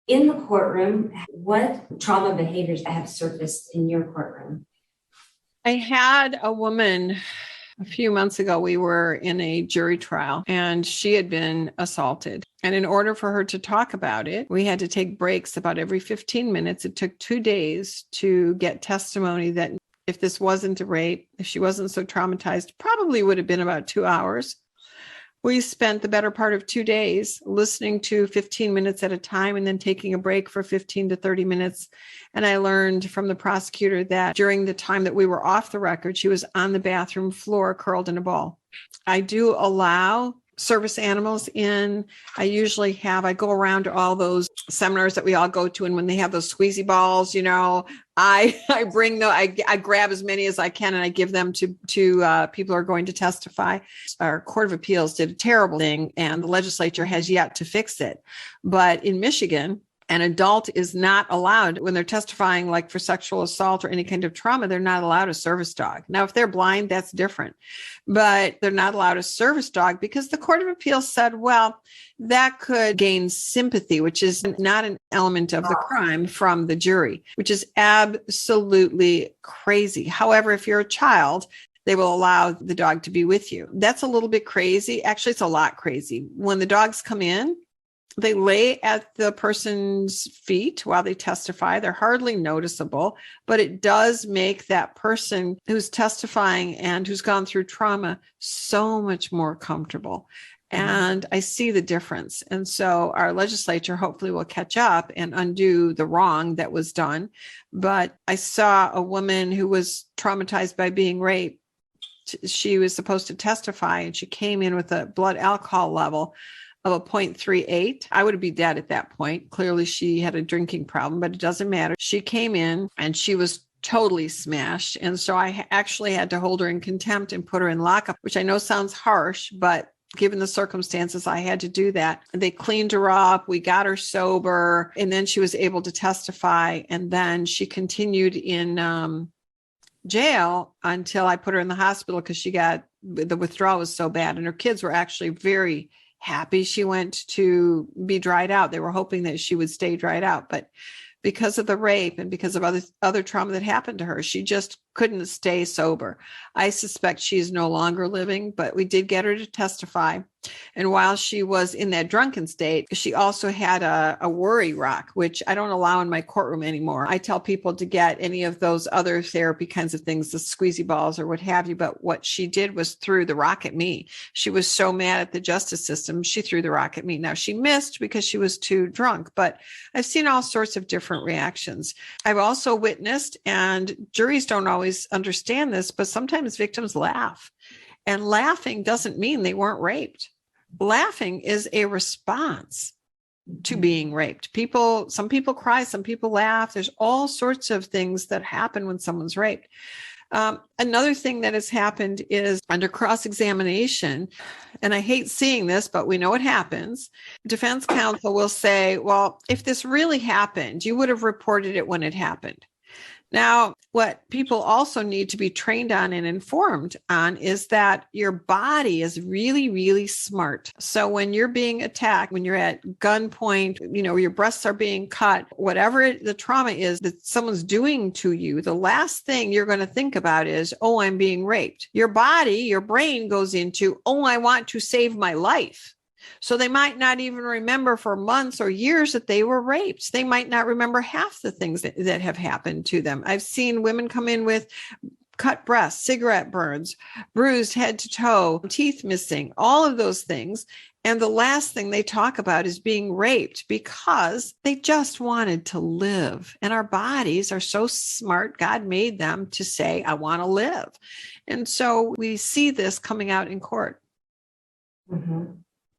In the courtroom, what trauma behaviors have surfaced in your courtroom? I had a woman a few months ago. We were in a jury trial and she had been assaulted. And in order for her to talk about it, we had to take breaks about every 15 minutes. It took 2 days to get testimony that if this wasn't a rape, if she wasn't so traumatized, probably would have been about 2 hours. We spent the better part of 2 days listening to 15 minutes at a time and then taking a break for 15 to 30 minutes. And I learned from the prosecutor that during the time that we were off the record, she was on the bathroom floor curled in a ball. I do allow service animals in. I go around to all those seminars that we all go to. And when they have those squeezy balls, I bring them, I grab as many as I can and I give them to people who are going to testify. Our Court of Appeals did a terrible thing and the legislature has yet to fix it. But in Michigan, an adult is not allowed when they're testifying, like for sexual assault or any kind of trauma, they're not allowed a service dog. Now, if they're blind, that's different, but they're not allowed a service dog because the Court of Appeals said, well, that could gain sympathy, which is not an element of the crime from the jury, which is absolutely crazy. However, if you're a child, they will allow the dog to be with you. That's a little bit crazy. Actually, it's a lot crazy. When the dogs come in, they lay at the person's feet while they testify. They're hardly noticeable, but it does make that person who's testifying and who's gone through trauma so much more comfortable. And I see the difference. And so our legislature hopefully will catch up and undo the wrong that was done. But I saw a woman who was traumatized by being raped. She was supposed to testify and she came in with a blood alcohol level of a 0.38. I would be dead at that point. Clearly she had a drinking problem, but it doesn't matter. She came in and she was totally smashed. And so I actually had to hold her in contempt and put her in lockup, which I know sounds harsh, but given the circumstances, I had to do that. They cleaned her up. We got her sober. And then she was able to testify. And then she continued in jail until I put her in the hospital because the withdrawal was so bad. And her kids were actually very happy she went to be dried out. They were hoping that she would stay dried out, but because of the rape and because of other trauma that happened to her, she just couldn't stay sober. I suspect she's no longer living, but we did get her to testify. And while she was in that drunken state, she also had a worry rock, which I don't allow in my courtroom anymore. I tell people to get any of those other therapy kinds of things, the squeezy balls or what have you. But what she did was threw the rock at me. She was so mad at the justice system. She threw the rock at me. Now she missed because she was too drunk, but I've seen all sorts of different reactions. I've also witnessed, and juries don't always understand this, but sometimes victims laugh. And laughing doesn't mean they weren't raped. Laughing is a response to being raped. Some people cry, some people laugh. There's all sorts of things that happen when someone's raped. Another thing that has happened is under cross-examination, and I hate seeing this, but we know it happens. Defense counsel will say, well, if this really happened, you would have reported it when it happened. Now, what people also need to be trained on and informed on is that your body is really, really smart. So when you're being attacked, when you're at gunpoint, your breasts are being cut, whatever the trauma is that someone's doing to you, the last thing you're going to think about is, oh, I'm being raped. Your body, your brain goes into, oh, I want to save my life. So they might not even remember for months or years that they were raped. They might not remember half the things that have happened to them. I've seen women come in with cut breasts, cigarette burns, bruised head to toe, teeth missing, all of those things. And the last thing they talk about is being raped because they just wanted to live. And our bodies are so smart. God made them to say, I want to live. And so we see this coming out in court. Mm-hmm.